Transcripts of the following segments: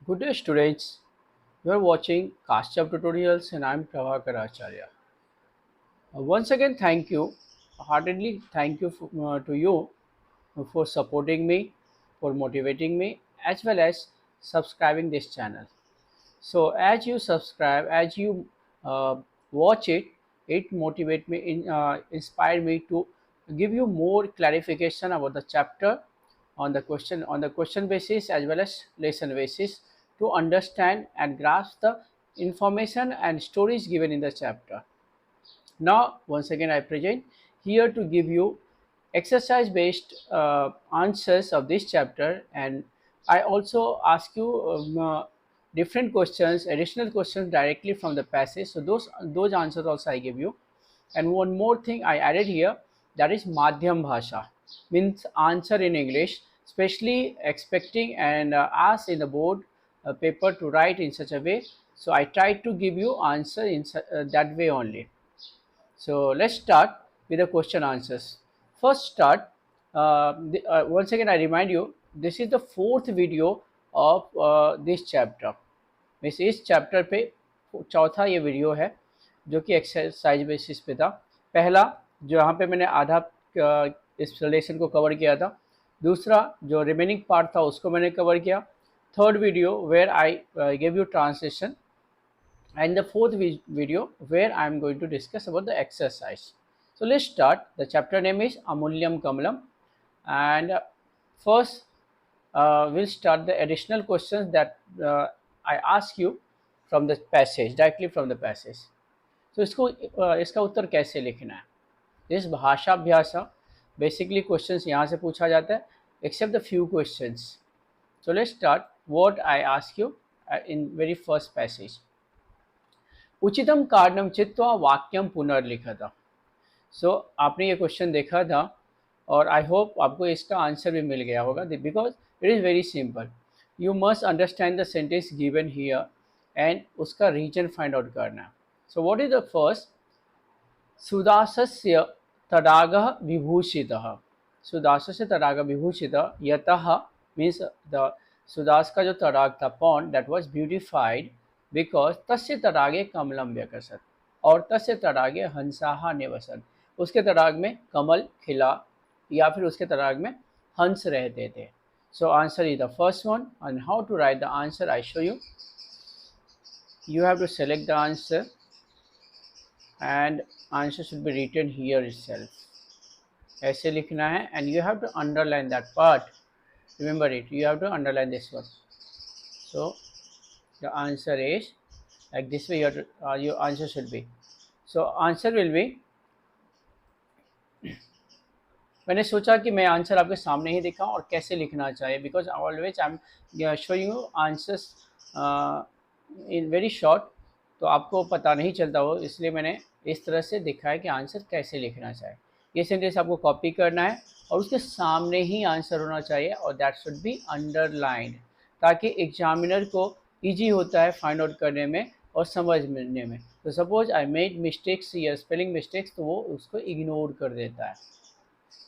Good day, students. You are watching Kashyap tutorials, and I am Prabhakar Acharya. Once again, thank you, heartedly thank you to you for supporting me, for motivating me, as well as subscribing this channel. So, as you subscribe, as you uh, watch it, it motivate me, inspire me to give you more clarification about the chapter on the question basis as well as lesson basis to understand and grasp the information and stories given in the chapter. Now, once again, I present here to give you exercise based answers of this chapter, and I also ask you different questions, additional questions directly from the passage. So those answers also I give you. And one more thing I added here, that is Madhyam Bhasha, means answer in English, especially expecting and ask in the board paper to write in such a way. So I try to give you answer in that way only. So let's start with the question answers. First start, once again I remind you, this is the fourth video of this chapter. Means इस chapter पे चौथा ये video है जो कि exercise basis पे था। पहला जो यहाँ पे मैंने आधा इस रिलेशन को कवर किया था, दूसरा जो रिमेनिंग पार्ट था उसको मैंने कवर किया, third video where I give you translation, and the fourth video where I am going to discuss about the exercise. So let's start. The chapter name is Amulyam Kamalam, and first we'll start the additional questions that I ask you from the passage, directly from the passage. So इसका उत्तर कैसे लिखना है? This भाषाभ्यास basically questions यहाँ से पूछा जाता है, except the few questions. So let's start what I ask you in very first passage. उचितम कारणम चित्वा वाक्यम पुनर्लिखत. सो आपने ये क्वेश्चन देखा था और आई होप आपको इसका आंसर भी मिल गया होगा, because it is very simple. You must understand the sentence given here and उसका रीजन फाइंड आउट करना है. So what is the first? सुदासस्य तडागः विभूषितः. सुदासस्य तडागः विभूषितः यतः मीन्स द सुदास का जो तडाग था, pond, that was beautified because तस्य तडागे कमलम व्यकसत, और तस्य तडागे हंसाहा निवसत. उसके तडाग में कमल खिला या फिर उसके तडाग में हंस रहते थे. So answer is the first one. And how to write the answer I show you. You have to select the answer and answer should be written here itself. ऐसे लिखना है and you have to underline that part. Remember it, you have to underline this one. So the answer is like this way. Your answer should be. So answer will be. मैंने सोचा कि मैं answer आपके सामने ही दिखाऊं और कैसे लिखना चाहिए, because always I am showing you answers in very short, तो आपको पता नहीं चलता हो, इसलिए मैंने इस तरह से दिखाया कि आंसर कैसे लिखना चाहिए. ये सेंटेंस आपको कॉपी करना है और उसके सामने ही आंसर होना चाहिए और दैट शुड बी अंडरलाइंड, ताकि एग्जामिनर को ईजी होता है फाइंड आउट करने में और समझने में. तो सपोज आई मेड मिस्टेक्स या स्पेलिंग मिस्टेक्स, तो वो उसको इग्नोर कर देता है.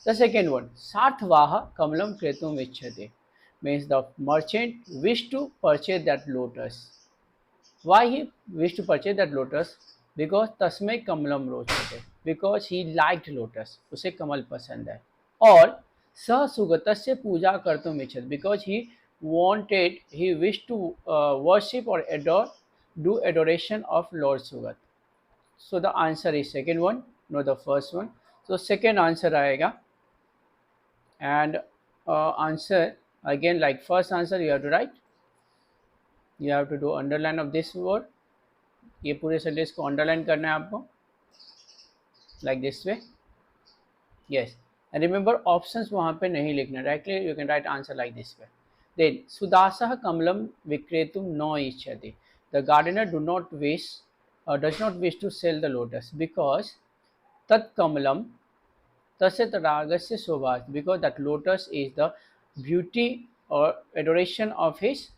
द सेकेंड वन, सार्थवाह कमलम क्रेतुम इच्छति, means the merchant wish to purchase that lotus. Why he wished to purchase that lotus? Because तस्मै कमलम रोचते, because he liked lotus, उसे कमल पसंद है. और सह सुगतस्य पूजा कर्तुम इच्छति, because he wished to worship or do adoration of Lord Sugat. So the answer is second one, not the first one. So second answer आएगा. And answer again like first answer, you have to write. You have to do underline of this word. ये पूरे sentence को underline करना है आपको, like this way. Yes, and remember options वहाँ पे नहीं लिखना. Directly you can write answer like this way. Then सुदासः Kamalam विक्रेतुम न इच्छति. The gardener does not wish to sell the lotus because tat kamalam tasya tadagasya shobha, because that lotus is the beauty or adoration of his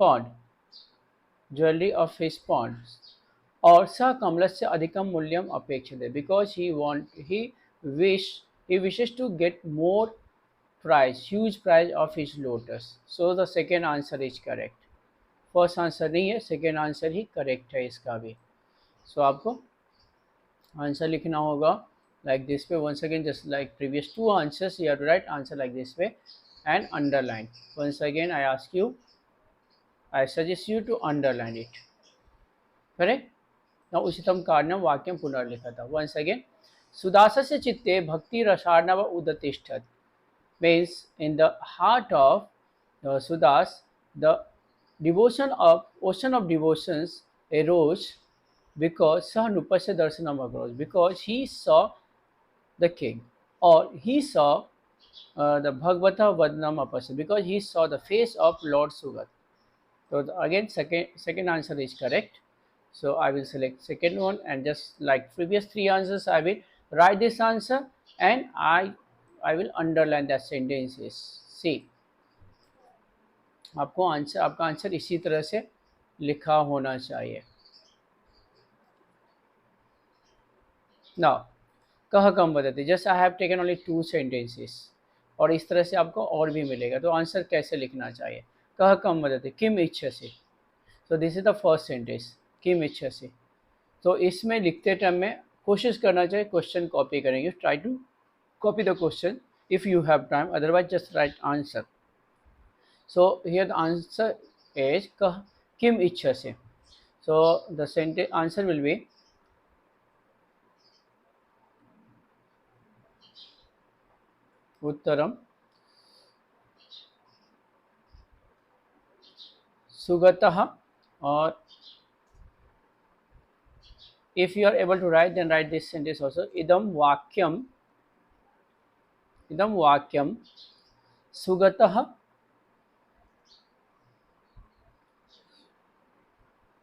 pond, jewelry of his pond. और स कमलस्य अधिकम मूल्यम अपेक्षते, because he wishes to get more price, huge price of his lotus. So the second answer is correct. First answer नहीं है, second answer ही correct है इसका भी. सो आपको answer लिखना होगा like this way. Once again, just like previous two answers, you have to write answer like this way and underline. Once again, I ask you, I suggest you to underline it. Correct? Now उचितम कारणम वाक्यम पुनर्लिखत. Once again, सुदासस्य चित्ते भक्ति Rasarnava उदतिष्ठत्. Means in the heart of Sudas, the devotion of ocean of devotions arose because sah nupasya darshanam arose, because he saw the king, or he saw the Bhagavata Vadnam Apasya, because he saw the face of Lord Sugat. So again, second answer is correct. So I will select second one, and just like previous three answers, I will write this answer and I will underline that sentences. See, आपको answer, आपका answer इसी तरह से लिखा होना चाहिए. Now, कह कम बदलते, just I have taken only two sentences, और इस तरह से आपको और भी मिलेगा. तो आंसर कैसे लिखना चाहिए? कह कम बदलते किम इच्छसि. So this is the first sentence, किम इच्छसि. तो इसमें लिखते टाइम में कोशिश करना चाहिए क्वेश्चन कॉपी करेंगे. Try to copy the question if you have time, otherwise just write answer. So here the answer is kim ichhase. So the sentence answer will be uttaram sugatah, or if you are able to write, then write this sentence also. Idam vakyam sugatah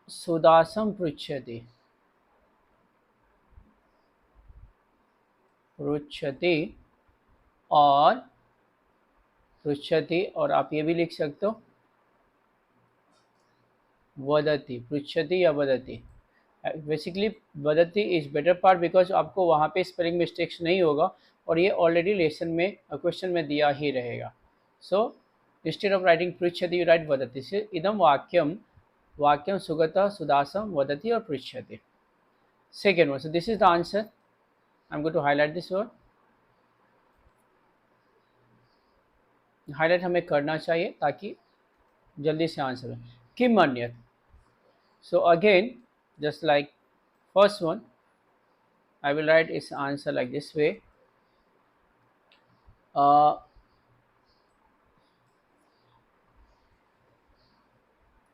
सुदासम पृच्छति. और पृच्छति, और आप ये भी लिख सकते हो वदति. पृच्छति या वदति. बेसिकली वदति इज बेटर पार्ट, बिकॉज आपको वहाँ पे स्पेलिंग मिस्टेक्स नहीं होगा, और ये ऑलरेडी लेसन में क्वेश्चन में दिया ही रहेगा. सो इंस्टेड ऑफ राइटिंग पृच्छति यू राइट वदति. से इदम वाक्यम सुगतः सुदासम वदति और पृच्छति. Second one. So this is the answer. I am going to highlight this word. Highlight हमें करना चाहिए ताकि जल्दी से आंसर हो. किम अन्यत्. So again, just like first one, I will write its answer like this way.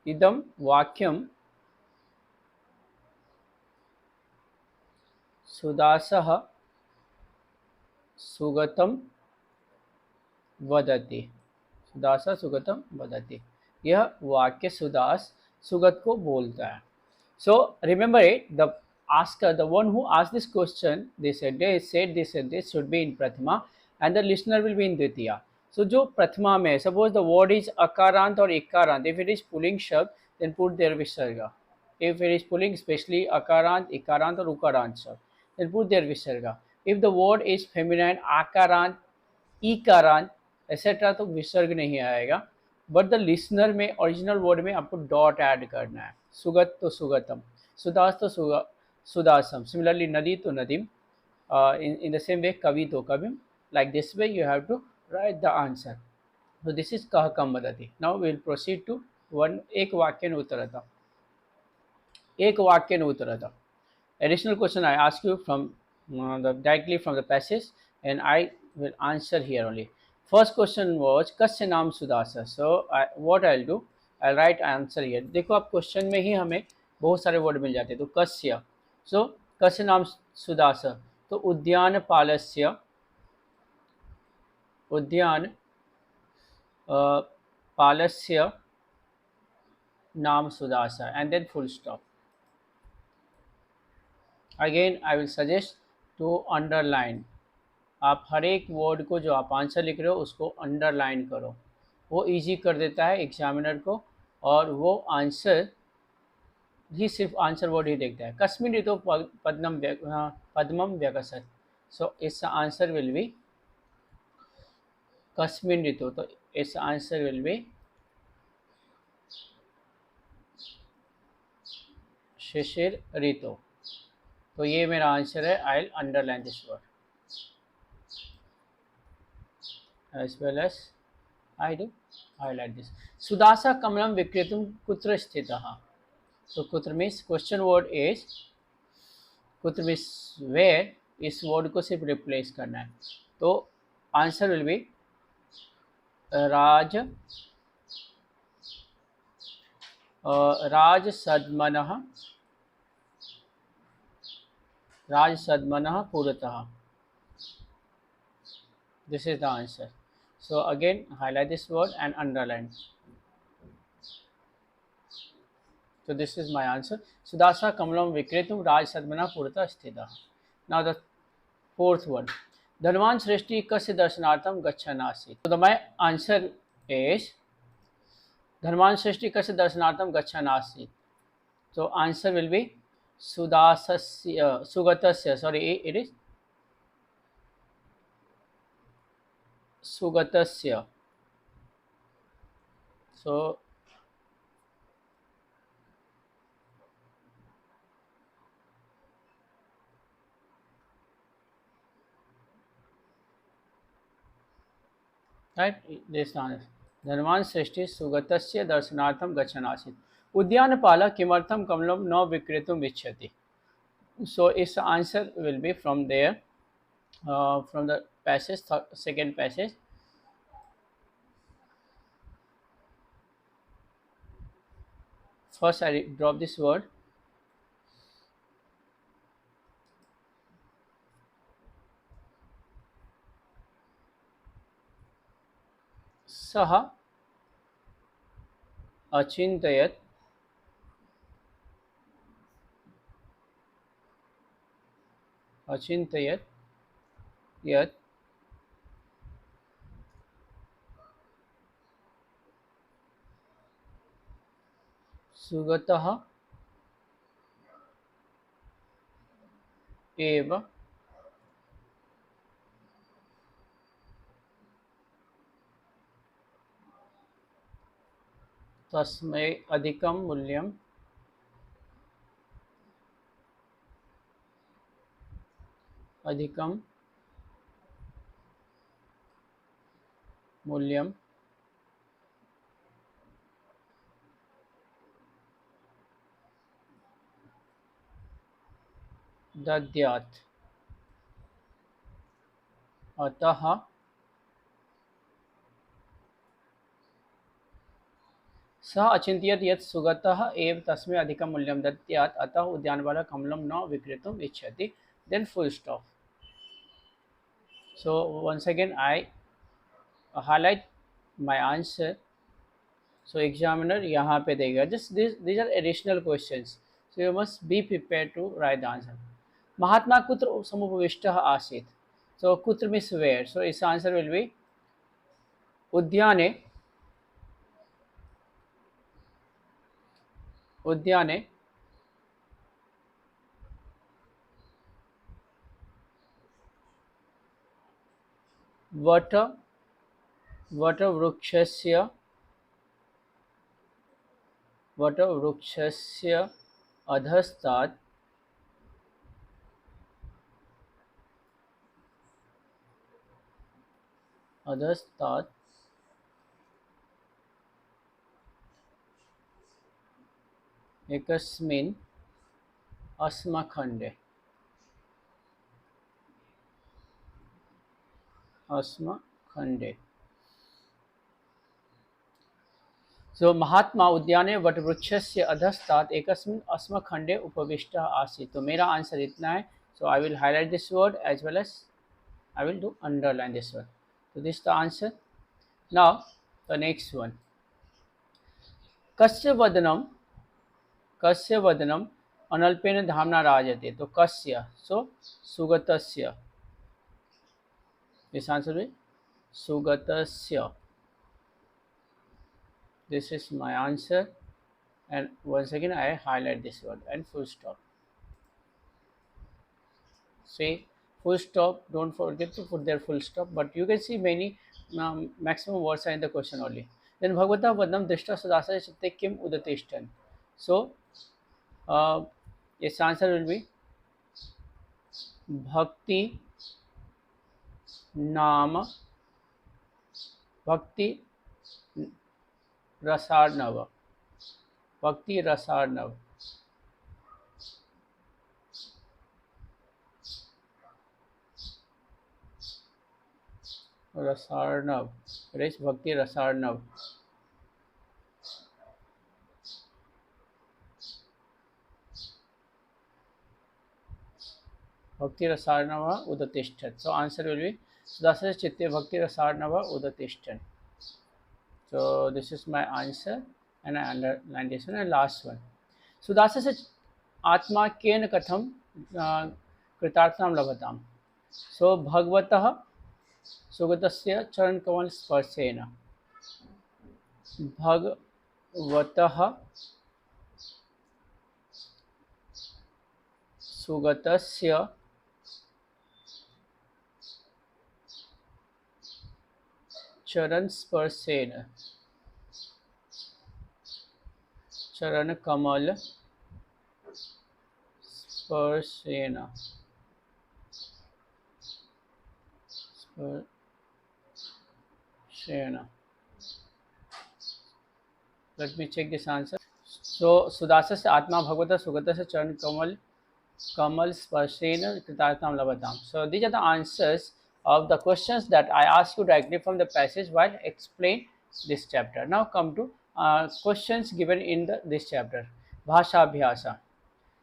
Idam vakyam sudasah sugatam vadati. सुदासा सुगतम वदति. यह वाक्य सुदास सुगत को बोलता है. So remember it, the asker, the one who asked this question, they said this should be in Prathama and the listener will be in Dvitiya. So जो प्रथमा में, suppose the word is akarant or ikarant, if it is pulling shabd, then put their visarga. If it is pulling especially akarant, ikarant or ukarant shabd, then put their visarga. If the word is feminine, akarant, ikarant, etc., तो विसर्ग नहीं आएगा. But the listener में, original word में आपको dot add करना है. सुगत तो सुगतम, सुदास तो सुदासम. सिमिलरली नदी तो नदीम. इन द सेम वे कवि तो कविम. Like this way you have to write the answer. So this is कह कम वदति. Now we will proceed to one. एक वाक्य न उत्तरता. एक वाक्य न उत्तरता. Additional question I ask you from directly from the passage and I will answer here only. First question was कस्य नाम सुदासा. So what I'll do, I'll write answer here. देखो आप क्वेश्चन में ही हमें बहुत सारे वर्ड मिल जाते हैं. तो कस्य, so कस्य नाम सुदासा, तो उद्यान पालस्य, उद्यान पालस्य नाम सुदासा, and then full stop. Again I will suggest to underline. आप हर एक वर्ड को जो आप आंसर लिख रहे हो उसको अंडरलाइन करो. वो इजी कर देता है एग्जामिनर को, और वो आंसर ही सिर्फ आंसर वर्ड ही देखता है. कस्मिन् ऋतौ पद्मम व्यकसत्. So it's answer will be कस्मिन ऋतु, तो इस आंसर विल बी शिशिर ऋतु। तो ये मेरा आंसर है। I will underline this word as well as I do highlight this. Sudasa Kamalam Vikretum Kutra Sthitaha. So Kutra means question word is कुत्र means where, इस वर्ड को सिर्फ रिप्लेस करना है। तो आंसर विल बी राज राजसद्मनः राजसद्मनः पुरतः। This is the answer. So again highlight this word and underline. So this is my answer. Sudasa Kamalam Vikretum Raj Sadmana Purta Sthita. Now the fourth one. Dhanvan Srishti Kasya Darshanartham Gachanasi. So my answer is Dhanvan Srishti Kasya Darshanartham Gachanasi. So answer will be Sudasasya Sugatasya. Sorry, it is Sugatasya. So right, this answer. धनवान सृष्टि सुगतस्य दर्शनार्थम गच्छनासीत् उद्यानपालः किमर्थं कमलं न विक्रेतुम् इच्छति. So its answer will be from there, from the passage, second passage. First I drop this word. सः अचिन्तयत् अचिन्तयत् यत् सुगतः एव तस्मै अधिकं मूल्यं अधिकं मूल्यं दद्यात्. अतः सः अचिन्तयत् यत् सुगतः एव तस्मै अधिकं मूल्यं दद्यात्, अतः उद्यानपालः कमलं न विक्रेतुम् इच्छति. Then full stop. So once again I highlight my answer. So examiner यहाँ पे देगा. Just these are additional questions. So you must be prepared to write the answer. महात्मा कुत्र समुपविष्टः आसीत्. So कुत्र means where. So its answer will be उद्याने उद्याने what वटवृक्षस्य वटवृक्षस्य अधस्तात् अधस्तात् एकस्मिन् अस्मखण्डे अस्मखण्डे. So महात्मा उद्याने वटवृक्षस्य अधस्तात् एकस्मिन् अस्मखण्डे उपविष्टः आसीत्. तो मेरा आंसर इतना है. So I will highlight this word as well as I will do underline this word. So this is the answer. Now the next one. कस्य वदनम अनल्पेन धाम्ना राजते. तो कस्य, so सुगतस्य. This answer is सुगतस्य. This is my answer, and once again I highlight this word and full stop. See, full stop, don't forget to put there full stop. But you can see many maximum words are in the question only. Then Bhagavata Vadam Drishta Sudasa Chitte Kim Udatishtan. So, its answer will be Bhakti Nama Bhakti Rasarnava. Bhakti Rasarnav. Rasarnav. It is Bhakti Rasarnav. Bhakti Rasarnava Udatishtan. So answer will be Sudasa Chitte Bhakti Rasarnava Udatishtan. So this is my answer, and I underline this one. And last one. Sudasa se Atma Ken Katham Kritartham Lavatam. So Bhagvatah Sugatasya Charan Kamal Sparsena. Bhagvatah Sugatasya Charan Sparsena. Charan Kamal Sparsena. Sparsena. Let me check this answer. So Sudasa se Atma Bhagavata Sugata se Charan Kamal Sparshena Kritartham Lavatam. So these are the answers of the questions that I asked you directly from the passage while explain this chapter. Now come to questions given in this chapter. Bhasha Abhyasa.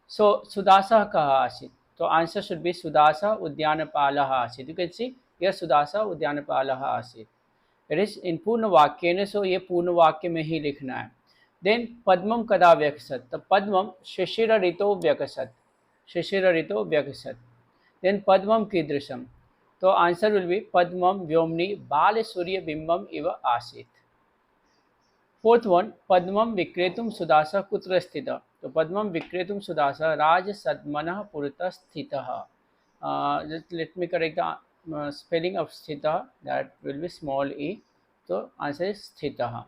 So Sudasa kaha asit. So answer should be Sudasa Udyanapalaha asit. You can see here Sudasa Udyanapalaha asit. It is in पूर्ण वाक्य ने, सो ये पूर्ण वाक्य में ही लिखना है. Then पद्मम कदा व्यकसत. तो पद्मम शिशिर ऋतो व्यकसत. शिशिर ऋतो व्यकसत. देन पद्मम कीदृशम. तो आंसर विल बी पद्मम व्योमनी बाल सूर्य बिंबम इव आसीत. फोर्थ वन पद्मम विक्रेतुम सुदासा कुत्र स्थित. तो पद्मम विक्रेतुम सुदासा राज सद्मनः पुरतः स्थितः. Let me correct spelling of sthita, that will be small e. So answer is sthitah.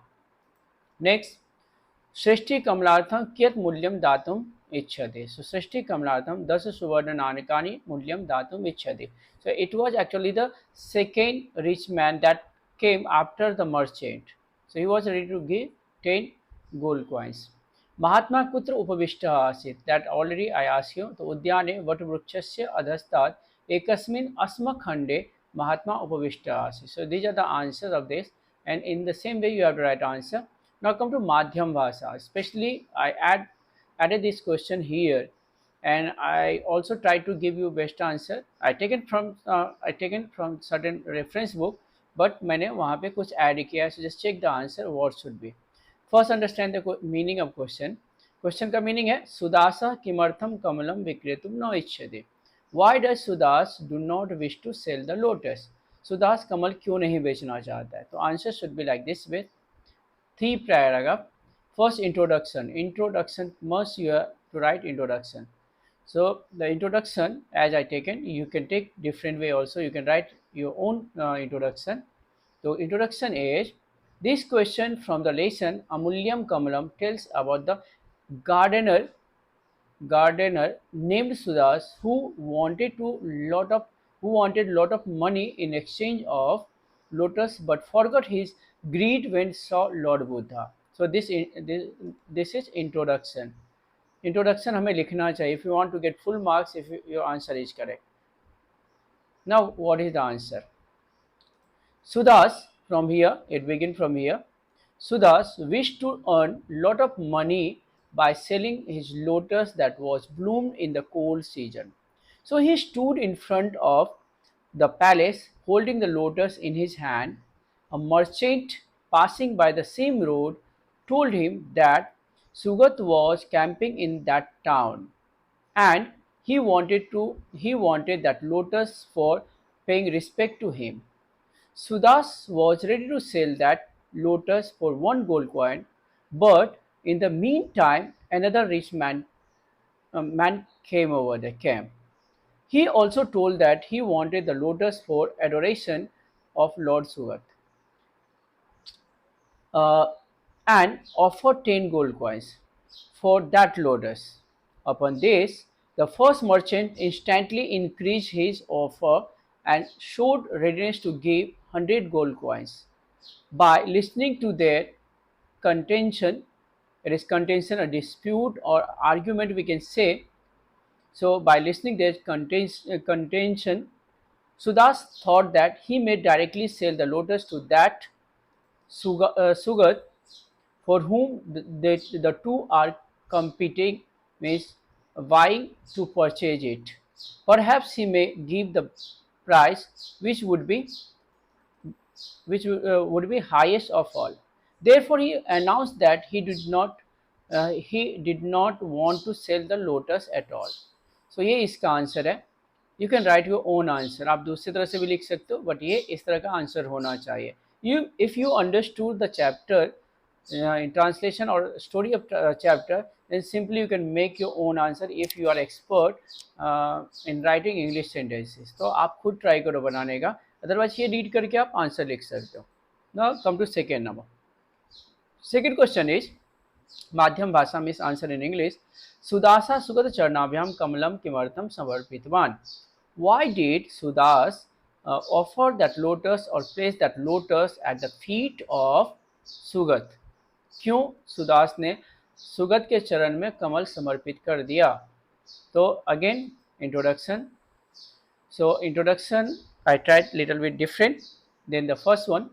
Next, सृष्टि कमलार्थम कियत् मूल्यं दातुम् इच्छति. So सृष्टि कमलार्थम 10 सुवर्ण नाणकानि मूल्यं दातुम् इच्छति. So it was actually the second rich man that came after the merchant. So he was ready to give 10 gold coins. महात्मा कुत्र उपविष्टः आसीत्. That already I asked you. तो उद्याने वटवृक्षस्य अधस्तात् एकस्मिन् अस्मखण्डे महात्मा उपविष्टः आसीत्. So these are the answers of this, and in the same way you have to write answer. Now come to Madhyam Bhasha. Especially I added this question here, and I also try to give you best answer. I taken from certain reference book, but मैंने वहाँ पे कुछ add किया है. So just check the answer what should be. First understand the meaning of question. Question का meaning है सुदासा किमर्थम कमलम विक्रेतुम न इच्छति. Why does Sudas do not wish to sell the lotus? Sudas कमल क्यों नहीं बेचना चाहता है. तो answer should be like this with 3 paragraph. First introduction. Introduction must you have to write introduction. So the introduction as I taken, you can take different way also. You can write your own introduction. So introduction is this question from the lesson Amulyam Kamalam tells about the gardener named Sudas who wanted lot of money in exchange of lotus, but forgot his greed when saw Lord Buddha. So this is introduction. Introduction हमें लिखना चाहिए if you want to get full marks if your answer is correct. Now what is the answer? Sudas, from here, it begins from here. Sudas wished to earn lot of money by selling his lotus that was bloomed in the cold season. So he stood in front of the palace holding the lotus in his hand. A merchant passing by the same road told him that Sugat was camping in that town, and he wanted that lotus for paying respect to him. Sudas was ready to sell that lotus for 1 gold coin, but in the meantime, another rich man came over the camp. He also told that he wanted the lotus for adoration of Lord Sugat. uh, and offered 10 gold coins for that lotus. Upon this, the first merchant instantly increased his offer and showed readiness to give 100 gold coins. By listening to their contention, it is contention, a dispute or argument, we can say. So, by listening their contention, Sudas thought that he may directly sell the lotus to that Sugat for whom the two are competing, means vying to purchase it. Perhaps he may give the price which would be highest of all. Therefore, he announced that he did not want to sell the lotus at all. So ये इसका answer है. You can write your own answer. आप दूसरी तरह से भी लिख सकते हो, बट ये इस तरह का आंसर होना चाहिए. If you understood the chapter in translation or story of chapter, then simply you can make your own answer if you are expert in writing English sentences. तो आप खुद ट्राई करो बनाने का, अदरवाइज ये रीड करके आप आंसर लिख सकते हो. Now come to second number. Second question is माध्यम भाषा मीन्स आंसर इन इंग्लिश. सुदासा सुगत चरणाभ्याम कमलम किमर्थम समर्पितवान. Why did Sudas offer that lotus or place that lotus at the feet of Sugat? क्यों सुदास ने सुगत के चरण में कमल समर्पित कर दिया? तो again introduction. So introduction I tried little bit different than the first one.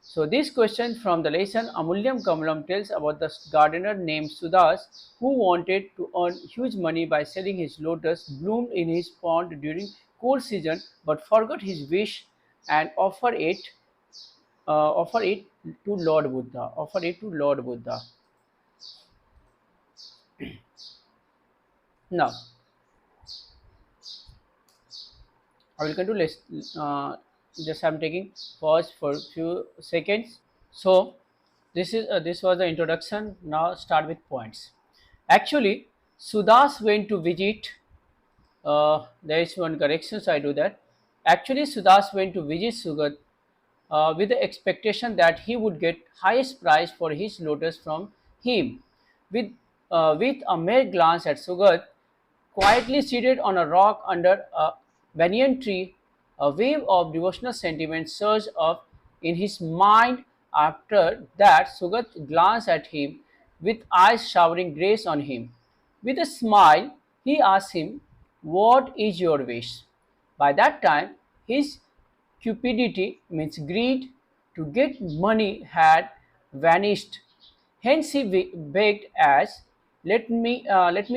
So this question from the lesson Amulyam Kamalam tells about the gardener named Sudas who wanted to earn huge money by selling his lotus bloomed in his pond during cold season but forgot his wish and offer it to Lord Buddha. Offer it to Lord Buddha. Now I will continue. Just I'm taking pause for a few seconds. So this was the introduction. Now start with points. Actually, Sudas went to visit. There is one correction, so I do that. Actually, Sudas went to visit Sugat with the expectation that he would get highest price for his lotus from him. With a mere glance at Sugat, quietly seated on a rock under a banyan tree, a wave of devotional sentiment surged up in his mind. After that, Sugat glanced at him with eyes showering grace on him. With a smile, he asked him, "What is your wish?" By that time, his cupidity, means greed to get money, had vanished. Hence, he begged as, let me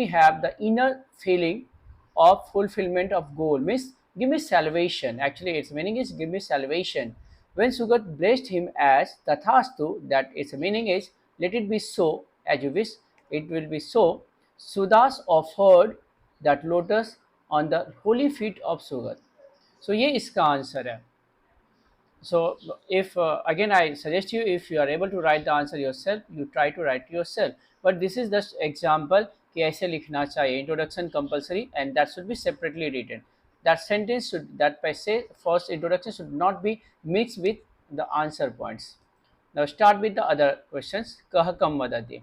have the inner feeling of fulfillment of goal." Means, give me salvation. Actually, its meaning is give me salvation. When Sugat blessed him as Tathastu, that its meaning is let it be so, as you wish, it will be so. Sudas offered that lotus on the holy feet of Sugat. So ये इसका answer है. So if again I suggest you, if you are able to write the answer yourself, you try to write yourself. But this is just example कि ऐसे लिखना चाहिए. Introduction compulsory and that should be separately written. That sentence should, that passage first introduction should not be mixed with the answer points. Now start with the other questions. Kah kam vadati.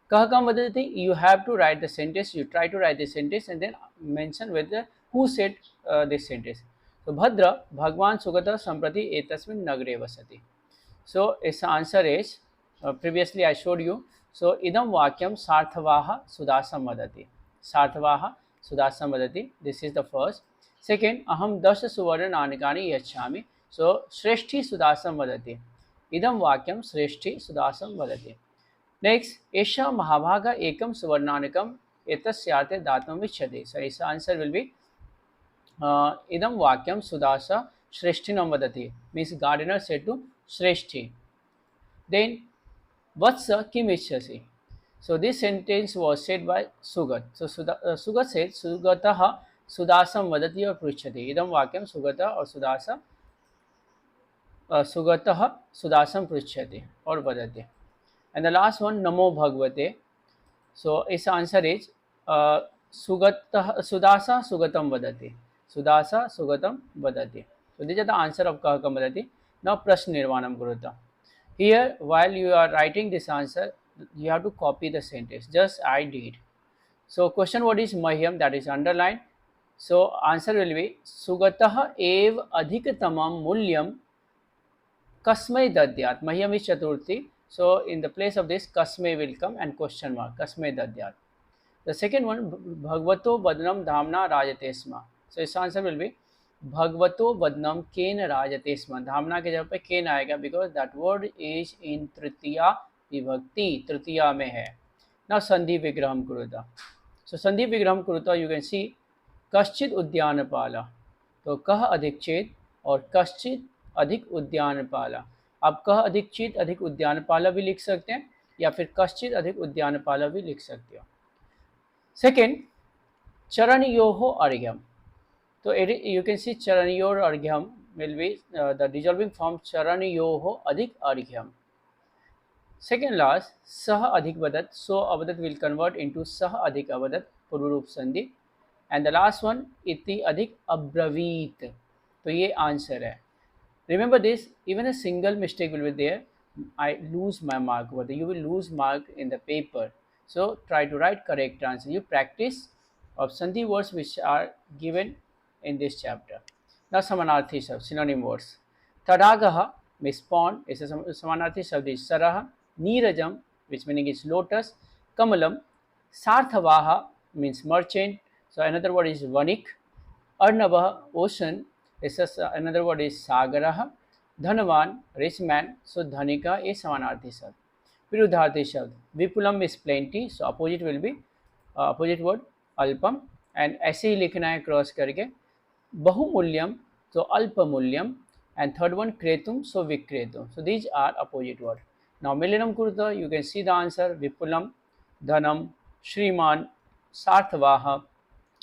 Kah kam vadati. You have to write the sentence. You try to write the sentence and then mention whether who said this sentence. So Bhadra Bhagwan Sugata Samprati Etasmin Nagre Vasati. So its answer is previously I showed you. So idam vakyam sarthavaha sudasam vadati. Sarthavaha sudasam vadati. This is the first. Second, aham dasha suvarna nanikani yachami. So shreshti sudasam vadati. Idam vakyam shreshti sudasam vadati. Next, esha mahabhaga ekam suvarnanikam etasyate datam vichyate. So its answer will be idam vakyam sudasa shreshtinam vadati. Means gardener said to Shreshti. Then vatsa kim ichyasi. So this sentence was said by Sugat. So Sugat said Sugataha sudasam vadati or pruchyati. Idam vakyam Sugata or Sugataha sudasam pruchyati or vadati. And the last one Namo Bhagavate. So its answer is Sudasa Sugatam vadati. Sudasa Sugatam vadati. So these are the answer of Kah kam vadati. Now Prashna Nirvanam Kuruta. Here, while you are writing this answer, you have to copy the sentence. Just I did. So question word is Mahyam, that is underlined. So answer will be Sugatah ev adhikatamam mulyam kasmai dadyat. Mahyam is Chaturthi. So in the place of this, kasmai will come and question mark. Kasmai dadyat. The second one, Bhagavato Vadnam Dhamna Rajatesma. So its answer will be Bhagavato Vadnam Ken Rajatesma. Dhamna के जगह पे केन आएगा because that word is in Tritiya Vibhakti. Tritiya में है. Now Sandhi Vigraham Kuruta. So Sandhi Vigraham Kuruta, you can see कश्चित उद्यानपाला. तो कह अधिक चेत और कश्चित अधिक उद्यानपाला. आप कह अधिक चेत अधिक उद्यानपाला भी लिख सकते हैं या फिर कश्चित अधिक उद्यानपाला भी लिख सकते हो. Second, Charanyoho Argyam. So you can see Charanyor Argyam will be the dissolving form Charanyoho Adhik Argyam. Second last, Sah Adhik Vadat. So Avadat will convert into Sah Adhik Avadat, Pururup Sandhi. And the last one, Iti Adhik Abravit. So ये answer है. Remember this, even a single mistake will be there. I lose my mark. You will lose mark in the paper. So try to write correct answer. You practice of Sandhi words which are given in this chapter. Now Samanarthi shabd, synonym words. Tadagaha means pond, is a Samanarthi shabd is Saraha. Neerajam, which meaning is lotus. Kamalam. Sarthavaha means merchant. So another word is Vanik. Arnabha, ocean. Another word is Sagaraha. Dhanavan, rich man. So Dhanika is Samanarthi shabd. Virudharthi shabd. Vipulam is plenty. So opposite will be opposite word Alpam. And ऐसे ही लिखना है cross करके. Bahumulyam, so Alpamulyam. And third one Kretum, so Vikretum. So these are opposite word. Now Milinam Kurta, you can see the answer. Vipulam, Dhanam, Shriman, Sarthavaha,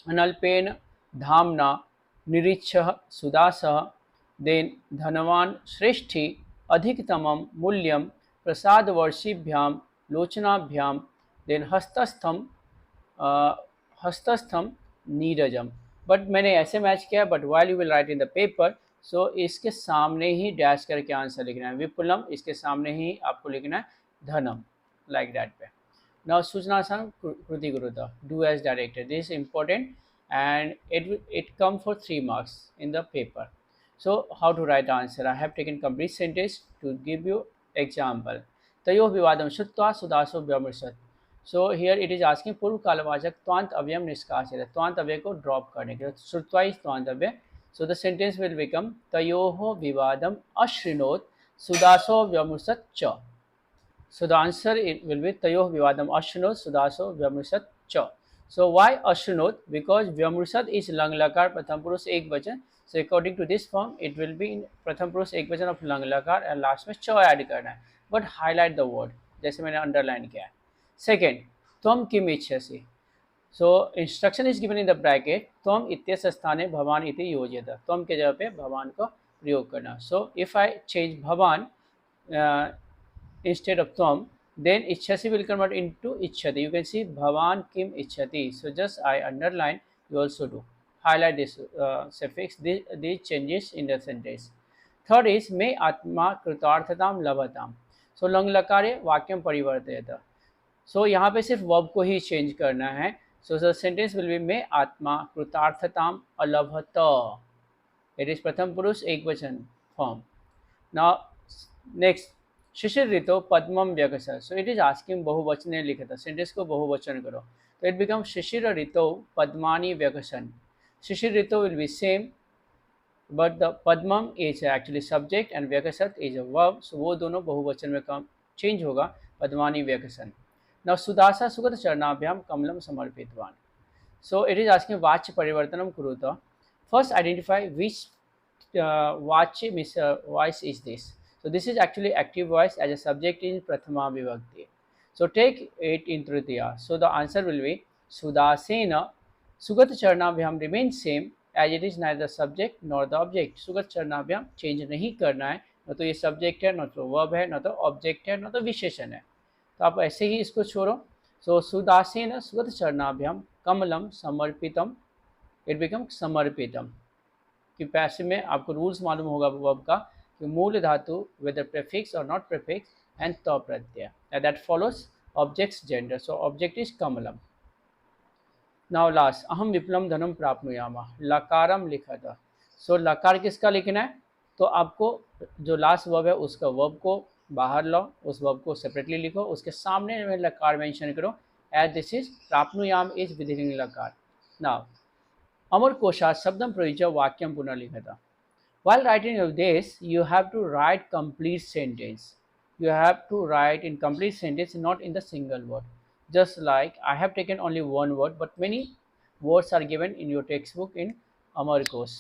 Analpen, Dhamna, Nirichha, Sudasa, then Dhanavan, Shreshthi, Adhiktamam, Mulyam, Prasad Varshibhyam, Lochanabhyam, then Hastastham, Hastastham, Neerajam. But मैंने ऐसे match किया, but while you will write in the paper, so इसके सामने ही dash करके answer लिखना है. विपुलम, इसके सामने ही आपको लिखना है धनम, लाइक दैट पे. नाउ सूचनासन कृति गुरुता, do as directed. This is important and it come for 3 marks in the paper. So how to write answer? I have taken complete sentence to give you example. Tayo vivadam shutva sudaso vyamrsat. So here it is asking पूर्व कालवाचक त्वांत अव्यय निष्कासित. त्वांत अव्यय को drop करने के लिए श्रुत्वा is त्वांत अव्यय. So the sentence will become तयोः विवादम अश्रिनोत सुदासो व्यमृशत च. So the answer it will be तयोः विवादम अश्रिनोत सुदासो व्यमृशत च. So why Ashrinot? Because Vyamrusat is Lang Lakar Pratham Purush Ek Vachan. So according to this form, it will be in Pratham Purush Ek Vachan of Lang Lakar and last में च add करना है. But highlight the word जैसे मैंने underline किया है. Second, त्वम किम इच्छसि. So instruction is given in the bracket. त्वम इत्यस्य स्थाने भवान इति योज्यते. त्वम के जगह पे भवान को प्रयोग करना. So if I change Bhawan instead of त्वम, then Ichhasi will convert into Ichhati. You can see Bhavan Kim Ichhati. So just I underline, you also do. Highlight this suffix, these changes in the sentence. Third is Me Atma Kritarthatam Labhatam. So Lang Lakare Vakyam Parivartayata. So यहाँ पे सिर्फ verb को ही change करना है. So the sentence will be Me Atma Kritarthatam Alabhata. It is Pratham Purush Ekvachan form. Now next. शिशिर ऋतो पद्मम व्यकसर. सो इट इज आस्किंग बहुवचन ने लिखा था, सेंटेंस को बहुवचन करो. तो इट बिकम शिशिर ऋतो पद्मानी व्यकसन. शिशिर ऋतो will be same but the पद्मम इज एक्चुअली सब्जेक्ट एंड व्यकसत इज अ वर्ब. सो वो दोनों बहुवचन में कम चेंज होगा, पद्मानी व्यकसन. नाउ सुदासा सुगत चरणाभ्याम कमलम समर्पितवान. सो इट इज आस्किंग वाच्य परिवर्तनम कुरुत. फर्स्ट आइडेंटिफाई विच वाच्य means voice is this. So this is actually active voice as a subject in Prathama Vibhakti. So take it in Tritiya. So the answer will be Sudasena. Sugat Charnabhyam remains same as it is neither subject nor the object. Sugat Charnabhyam change नहीं करना है, न तो ये subject है, न तो verb है, न तो object है, न तो विशेषण है. तो आप ऐसे ही इसको छोड़ो. So Sudasena Sugat Charnabhyam Kamalam Samarpitam. It becomes Samarpitam. कि पैसे में आपको रूल्स मालूम होगा वर्ब का. कि मूल धातु whether prefix or not prefix and ta pratyaya, and that follows object's gender. So object is kamalam. Now last अहम विप्लम धनम प्राप्नुयामा, लकारम लिखा था. सो लकार किसका लिखना है? तो आपको जो लास्ट वर्ब है उसका वर्ब को बाहर लो, उस वर्ब को सेपरेटली लिखो, उसके सामने में लकार मेंशन करो, एज दिस इज प्राप्नुयाम इज विदिन लकार. नाउ अमर कोशात शब्दम प्रयुज्य वाक्यम पुनः लिखा था. While writing of this, you have to write complete sentence. You have to write in complete sentence, not in the single word. Just like I have taken only one word, but many words are given in your textbook in Amar course.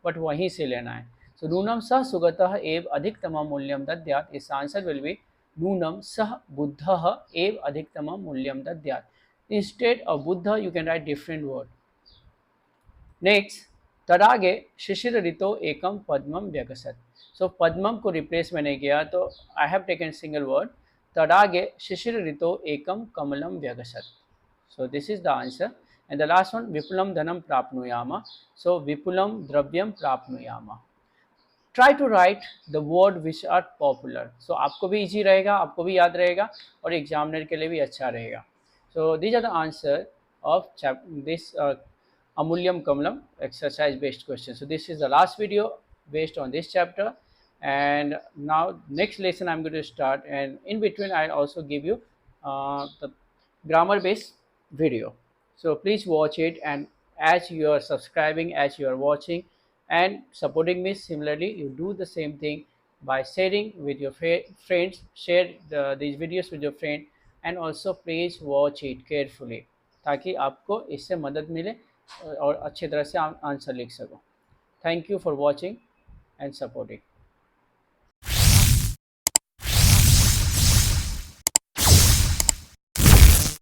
But वहीं से लेना है. So नूनम सह सुगतः एव अधिकतमं मूल्यं दद्यात्. Its answer will be नूनम सह बुद्धः एव अधिकतमं मूल्यं दद्यात्. Instead of buddha, you can write different word. Next, तडागे शिशिर ऋतो एकम पद्मम व्यगसत. सो पद्मम को रिप्लेस मैंने किया, तो I have taken single word, तडागे शिशिर ऋतो एकम कमलम व्यगसत. So this is the answer. And the last one, विपुलम धनम प्राप्नुयामा. सो विपुलम द्रव्यम प्राप्नुयामा. Try to write the word which are popular. So आपको भी इजी रहेगा, आपको भी याद रहेगा, और एग्जामिनर के लिए भी अच्छा रहेगा. So these are the answer of this Amulyam Kamalam exercise based question. So this is the last video based on this chapter, and now next lesson I'm going to start, and in between I'll also give you the grammar based video. So please watch it, and as you are subscribing, as you are watching and supporting me, similarly you do the same thing by sharing with your friends. Share these videos with your friend, and also please watch it carefully, ताकि आपको इससे मदद मिले और अच्छी तरह से answer लिख सको. Thank you for watching and supporting.